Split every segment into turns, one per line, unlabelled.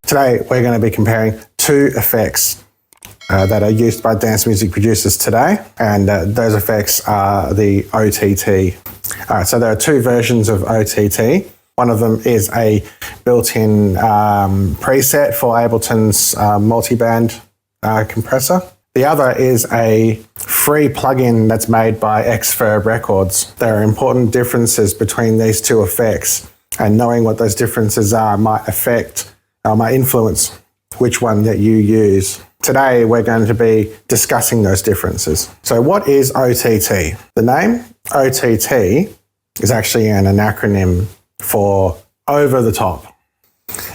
Today, we're going to be comparing two effects that are used by dance music producers today, and those effects are the OTT. All right, so there are two versions of OTT. One of them is a built-in preset for Ableton's multiband compressor. The other is a free plugin that's made by Xfer Records. There are important differences between these two effects, and knowing what those differences are might influence which one that you use. Today, we're going to be discussing those differences. So what is OTT? The name OTT is actually an acronym for over the top.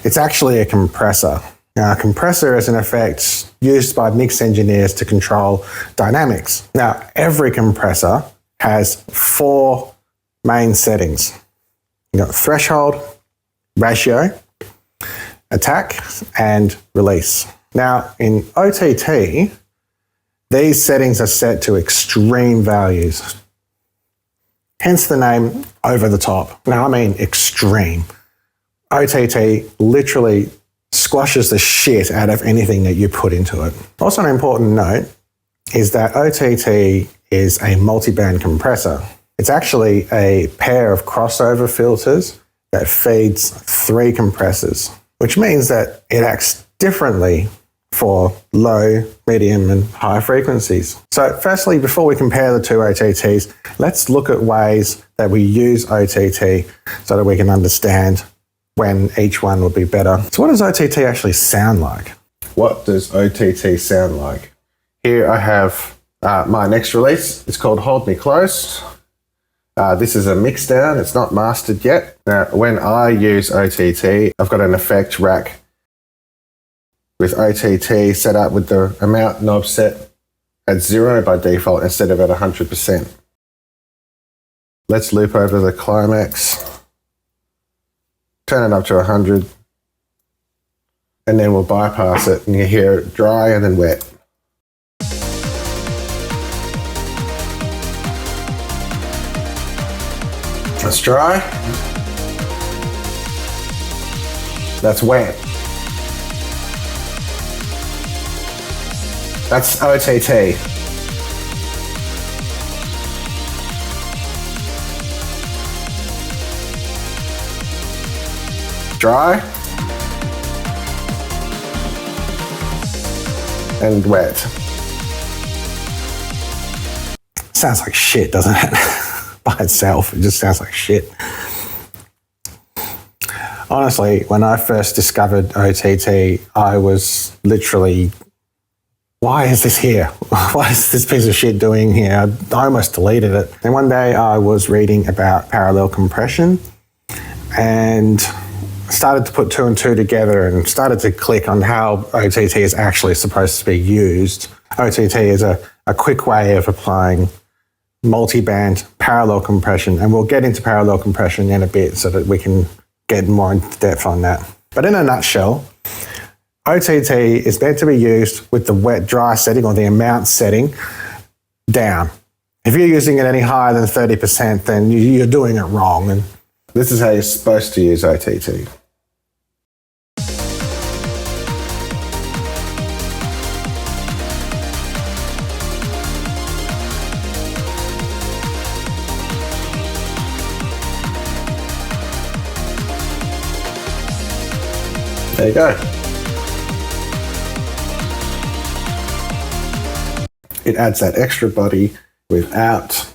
It's actually a compressor. Now, a compressor is an effect used by mix engineers to control dynamics. Now, every compressor has four main settings. You've got threshold, ratio, attack, and release. Now, in OTT, these settings are set to extreme values. Hence the name over the top. Now, I mean extreme. OTT literally squashes the shit out of anything that you put into it. Also, an important note is that OTT is a multiband compressor. It's actually a pair of crossover filters that feeds three compressors, which means that it acts differently for low, medium, and high frequencies. So firstly, before we compare the two OTTs, let's look at ways that we use OTT so that we can understand when each one would be better. So what does OTT actually sound like? What does OTT sound like? Here I have my next release. It's called Hold Me Close. This is a mix down. It's not mastered yet. Now, when I use OTT, I've got an effect rack with OTT set up with the amount knob set at 0 by default instead of at 100%. Let's loop over the climax. Turn it up to 100, and then we'll bypass it, and you hear it dry and then wet. That's dry. That's wet. That's OTT. Dry and wet. Sounds like shit, doesn't it? By itself, it just sounds like shit. Honestly, when I first discovered OTT, I was literally, why is this here? What is this piece of shit doing here? I almost deleted it. And one day I was reading about parallel compression and started to put two and two together and started to click on how OTT is actually supposed to be used. OTT is a quick way of applying multi-band parallel compression, and we'll get into parallel compression in a bit so that we can get more into depth on that. But in a nutshell, OTT is meant to be used with the wet-dry setting or the amount setting down. If you're using it any higher than 30%, then you're doing it wrong. And this is how you're supposed to use OTT. There you go. It adds that extra body without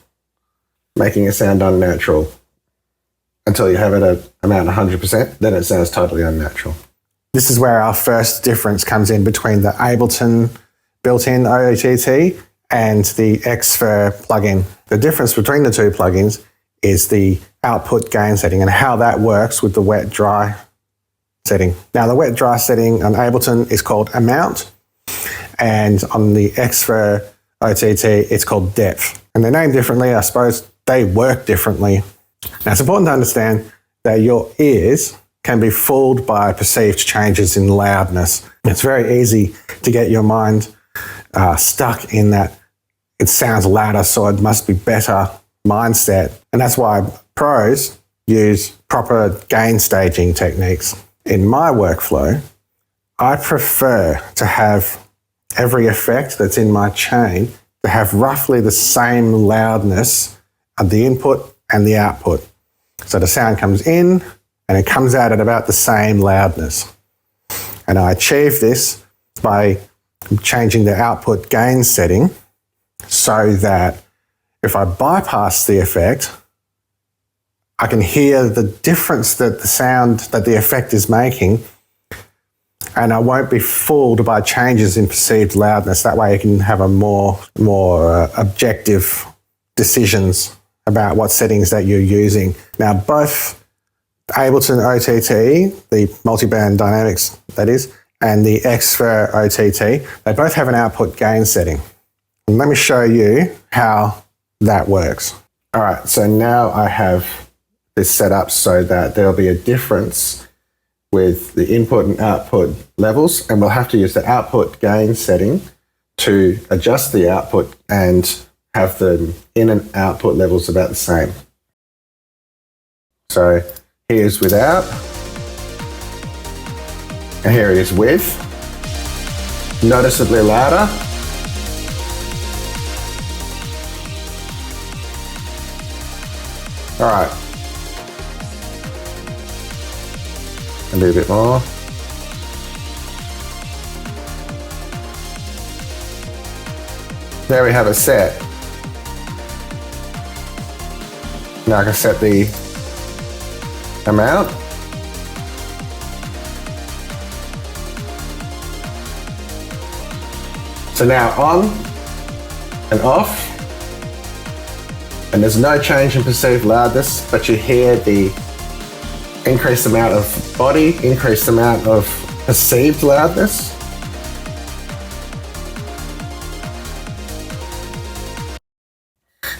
making it sound unnatural. Until you have it at amount 100%, then it sounds totally unnatural. This is where our first difference comes in between the Ableton built-in OTT and the Xfer plugin. The difference between the two plugins is the output gain setting and how that works with the wet-dry setting. Now, the wet-dry setting on Ableton is called amount, and on the Xfer OTT, it's called depth. And they're named differently. I suppose they work differently. Now, it's important to understand that your ears can be fooled by perceived changes in loudness. It's very easy to get your mind stuck in that it sounds louder, so it must be better mindset. And that's why pros use proper gain staging techniques. In my workflow, I prefer to have every effect that's in my chain to have roughly the same loudness at the input and the output. So the sound comes in and it comes out at about the same loudness. And I achieve this by changing the output gain setting so that if I bypass the effect, I can hear the difference that the sound that the effect is making, and I won't be fooled by changes in perceived loudness. That way I can have a more objective decisions about what settings that you're using. Now, both Ableton OTT, the multiband dynamics that is, and the Xfer OTT, they both have an output gain setting. And let me show you how that works. All right, so now I have this set up so that there'll be a difference with the input and output levels, and we'll have to use the output gain setting to adjust the output and have the in and output levels about the same. So here's without, and here it is with, noticeably louder. All right, a little bit more. There we have it set. Now I can set the amount. So now on and off, and there's no change in perceived loudness, but you hear the increased amount of body, increased amount of perceived loudness.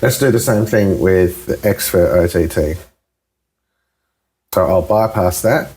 Let's do the same thing with the Xfer OTT. So I'll bypass that.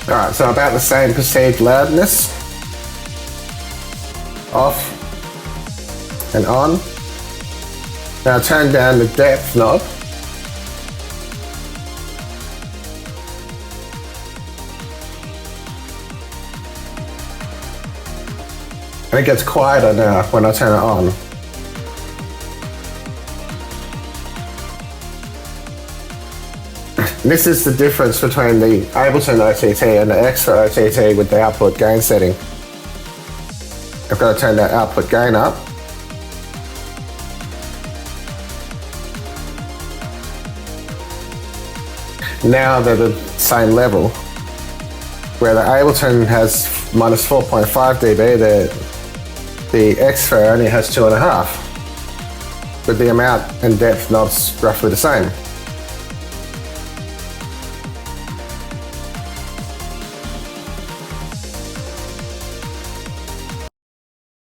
All right, so about the same perceived loudness. Off and on. Now turn down the depth knob. And it gets quieter now when I turn it on. This is the difference between the Ableton OTT and the Xfer OTT with the output gain setting. I've got to turn that output gain up. Now they're the same level. Where the Ableton has minus 4.5 dB, the Xfer only has 2.5. With the amount and depth knobs roughly the same.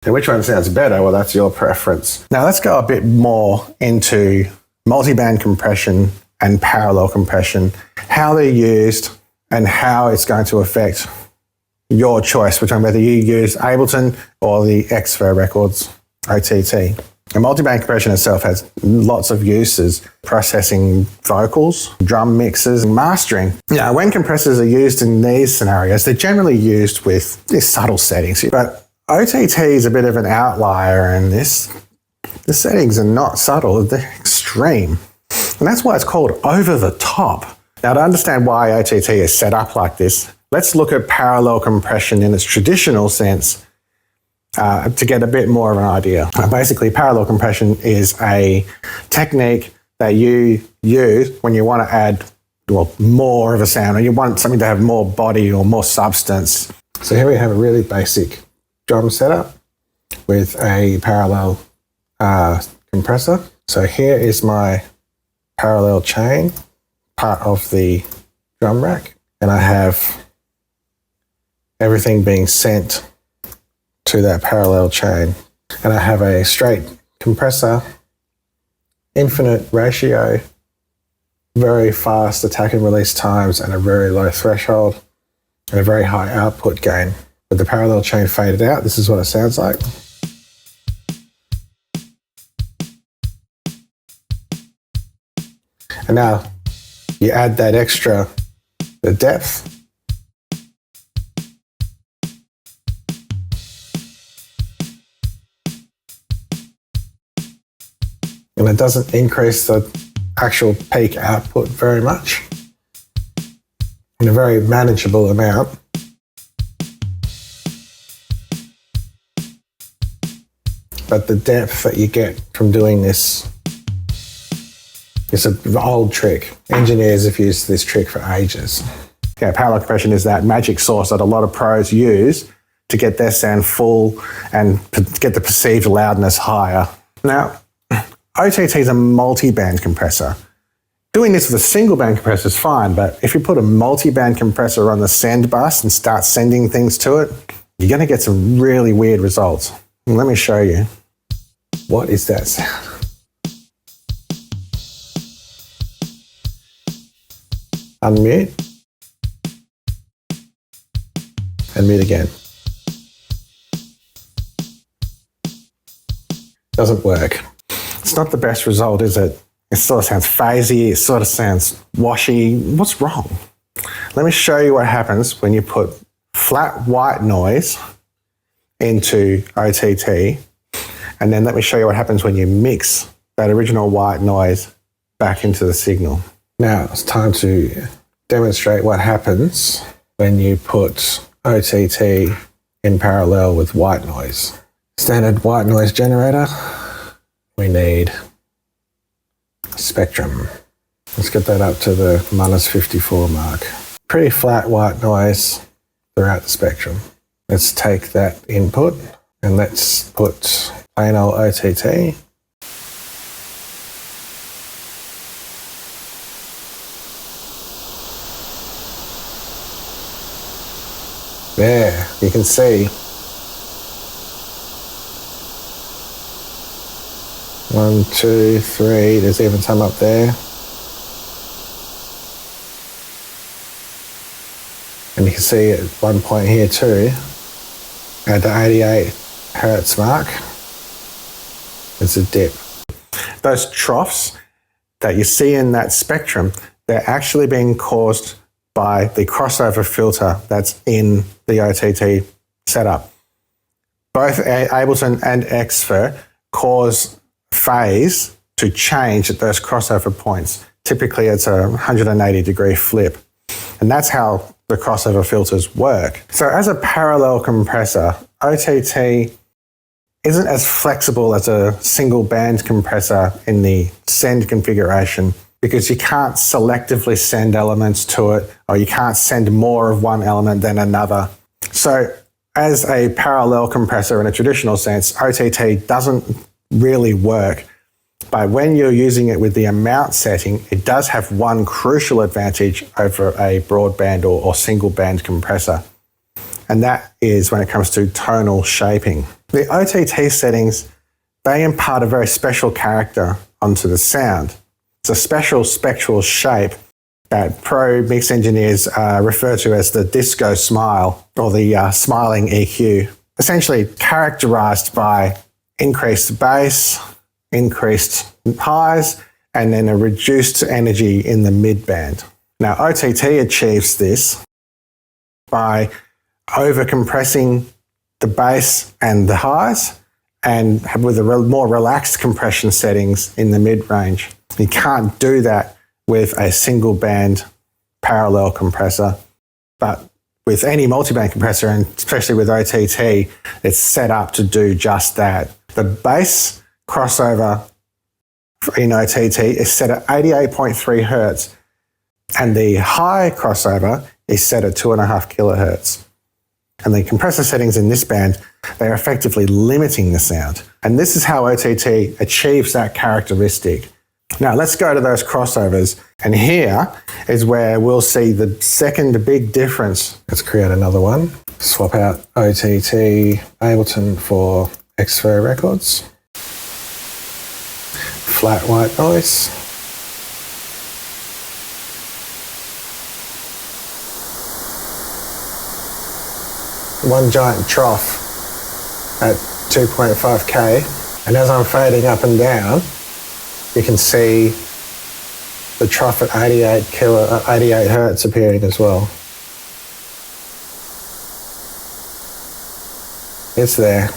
And which one sounds better? Well, that's your preference. Now let's go a bit more into multiband compression and parallel compression, how they're used and how it's going to affect your choice between whether you use Ableton or the Xfer Records OTT. And multiband compression itself has lots of uses, processing vocals, drum mixes, and mastering. Now, when compressors are used in these scenarios, they're generally used with these subtle settings, but OTT is a bit of an outlier in this. The settings are not subtle, they're extreme. And that's why it's called over the top. Now, to understand why OTT is set up like this, let's look at parallel compression in its traditional sense to get a bit more of an idea. Basically, parallel compression is a technique that you use when you want to add more of a sound, or you want something to have more body or more substance. So here we have a really basic drum setup with a parallel compressor. So here is my parallel chain, part of the drum rack, and I have everything being sent to that parallel chain. And I have a straight compressor, infinite ratio, very fast attack and release times, and a very low threshold, and a very high output gain. With the parallel chain faded out, this is what it sounds like. And now you add that extra, the depth. And it doesn't increase the actual peak output very much, in a very manageable amount. But the depth that you get from doing this is an old trick. Engineers have used this trick for ages. Yeah, parallel compression is that magic sauce that a lot of pros use to get their sound full and get the perceived loudness higher. Now, OTT is a multi-band compressor. Doing this with a single band compressor is fine, but if you put a multi-band compressor on the send bus and start sending things to it, you're going to get some really weird results. Let me show you. What is that sound? Unmute. And mute again. Doesn't work. It's not the best result, is it? It sort of sounds phasey, it sort of sounds washy. What's wrong? Let me show you what happens when you put flat white noise into OTT, and then let me show you what happens when you mix that original white noise back into the signal. Now it's time to demonstrate what happens when you put OTT in parallel with white noise. Standard white noise generator. We need Spectrum. Let's get that up to the -54 mark. Pretty flat white noise throughout the spectrum. Let's take that input and let's put plain old OTT. There, you can see. 1, 2, 3, there's even some up there. And you can see at one point here too, at the 88 hertz mark, there's a dip. Those troughs that you see in that spectrum, they're actually being caused by the crossover filter that's in the OTT setup. Both Ableton and Xfer cause phase to change at those crossover points. Typically it's a 180-degree flip. And that's how the crossover filters work. So as a parallel compressor, OTT isn't as flexible as a single band compressor in the send configuration, because you can't selectively send elements to it, or you can't send more of one element than another. So as a parallel compressor in a traditional sense, OTT doesn't really work. But when you're using it with the amount setting, it does have one crucial advantage over a broadband or single band compressor. And that is when it comes to tonal shaping. The OTT settings, they impart a very special character onto the sound. It's a special spectral shape that pro mix engineers refer to as the disco smile, or the smiling EQ. Essentially characterized by increased bass, increased highs, and then a reduced energy in the mid-band. Now, OTT achieves this by over-compressing the bass and the highs, and with a more relaxed compression settings in the mid-range. You can't do that with a single-band parallel compressor, but with any multi-band compressor, and especially with OTT, it's set up to do just that. The bass crossover in OTT is set at 88.3 hertz, and the high crossover is set at 2.5 kilohertz. And the compressor settings in this band, they're effectively limiting the sound. And this is how OTT achieves that characteristic Now let's go to those crossovers, and here is where we'll see the second big difference. Let's create another one. Swap out OTT Ableton for Xfer records. Flat white noise. One giant trough at 2.5K, and as I'm fading up and down, you can see the trough at 88 hertz appearing as well. It's there.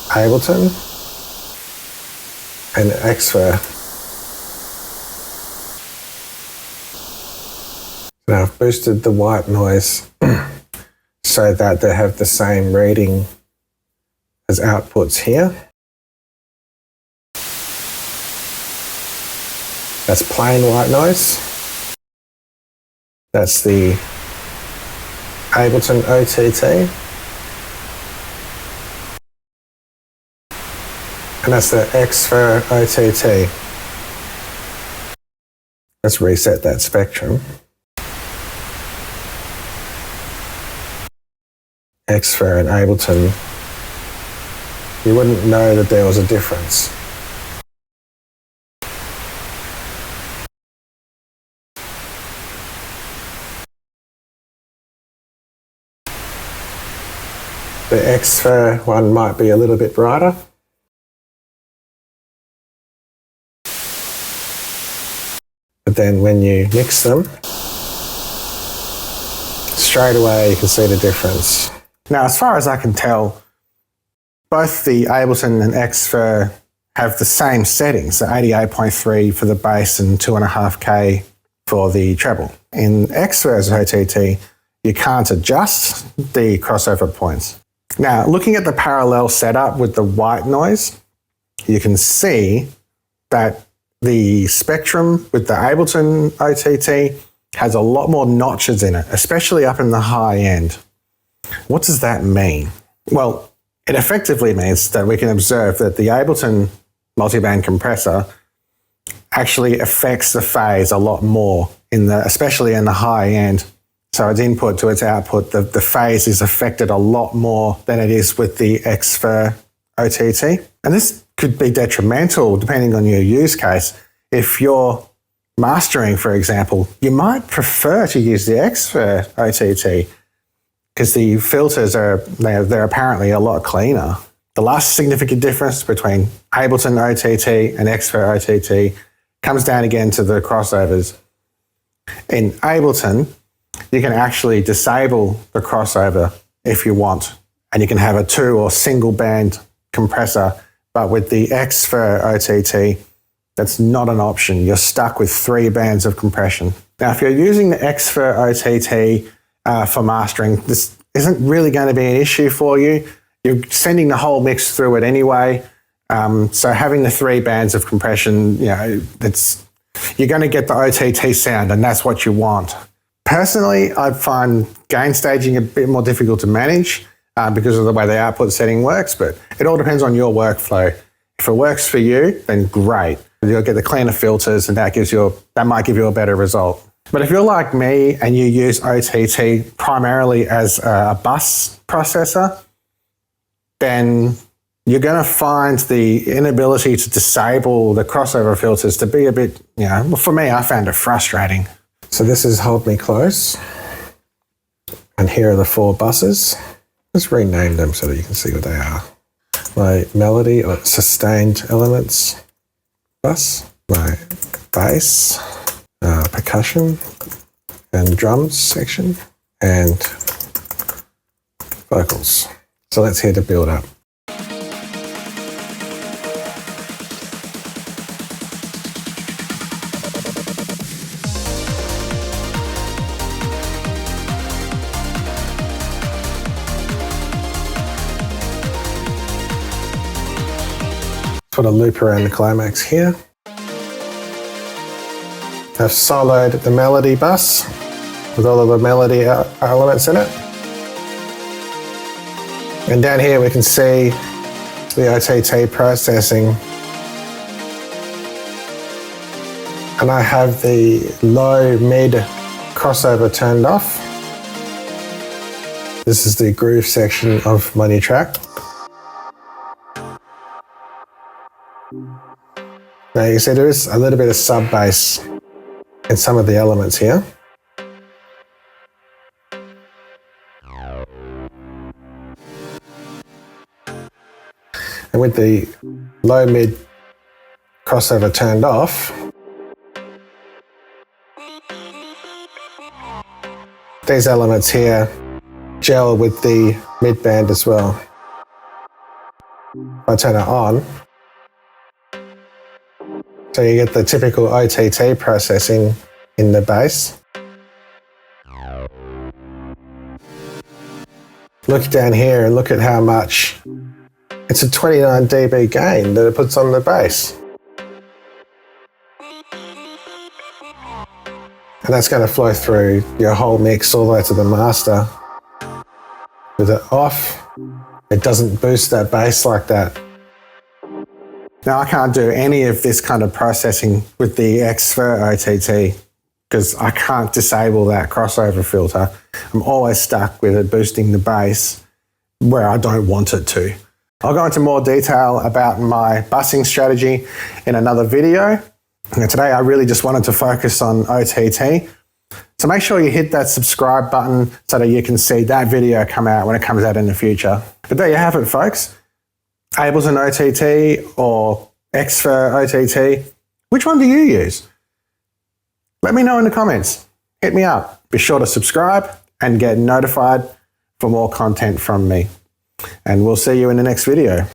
Ableton and Xfer. Now I've boosted the white noise so that they have the same reading as outputs here. That's plain white noise. That's the Ableton OTT. And that's the Xfer OTT. Let's reset that spectrum. Xfer and Ableton, you wouldn't know that there was a difference. The Xfer one might be a little bit brighter. But then when you mix them, straight away you can see the difference. Now, as far as I can tell, both the Ableton and Xfer have the same settings, so 88.3 for the bass and 2.5K for the treble. In Xfer's OTT, you can't adjust the crossover points. Now, looking at the parallel setup with the white noise, you can see that the spectrum with the Ableton OTT has a lot more notches in it, especially up in the high end. What does that mean? Well, it effectively means that we can observe that the Ableton multiband compressor actually affects the phase a lot more, especially in the high end. So its input to its output, the phase is affected a lot more than it is with the Xfer OTT. And this could be detrimental depending on your use case. If you're mastering, for example, you might prefer to use the Xfer OTT because the filters they're apparently a lot cleaner. The last significant difference between Ableton OTT and Xfer OTT comes down again to the crossovers. In Ableton, you can actually disable the crossover if you want, and you can have a 2 or single band compressor. But with the Xfer OTT, that's not an option. You're stuck with 3 bands of compression. Now, if you're using the Xfer OTT for mastering, this isn't really going to be an issue for you. You're sending the whole mix through it anyway. So having the 3 bands of compression, you're going to get the OTT sound, and that's what you want. Personally, I find gain staging a bit more difficult to manage because of the way the output setting works, but it all depends on your workflow. If it works for you, then great. You'll get the cleaner filters, and that might give you a better result. But if you're like me and you use OTT primarily as a bus processor, then you're going to find the inability to disable the crossover filters to be a bit, for me, I found it frustrating. So this is Hold Me Close, and here are the 4 buses. Let's rename them so that you can see what they are. My melody or sustained elements bus, my bass, percussion and drums section, and vocals. So let's hear the build up. Put a loop around the climax here. I've soloed the melody bus with all of the melody elements in it. And down here we can see the OTT processing And I have the low-mid crossover turned off. This is the groove section of my new track. Now you can see there is a little bit of sub bass in some of the elements here. And with the low-mid crossover turned off, these elements here gel with the mid-band as well. If I turn it on, so you get the typical OTT processing in the bass. Look down here and look at how much, it's a 29 dB gain that it puts on the bass. And that's going to flow through your whole mix all the way to the master. With it off, it doesn't boost that bass like that. Now I can't do any of this kind of processing with the Xfer OTT because I can't disable that crossover filter. I'm always stuck with it boosting the bass where I don't want it to. I'll go into more detail about my busing strategy in another video. Now today I really just wanted to focus on OTT. So make sure you hit that subscribe button so that you can see that video come out when it comes out in the future. But there you have it, folks. Ableton OTT or Xfer OTT, which one do you use? Let me know in the comments. Hit me up. Be sure to subscribe and get notified for more content from me. And we'll see you in the next video.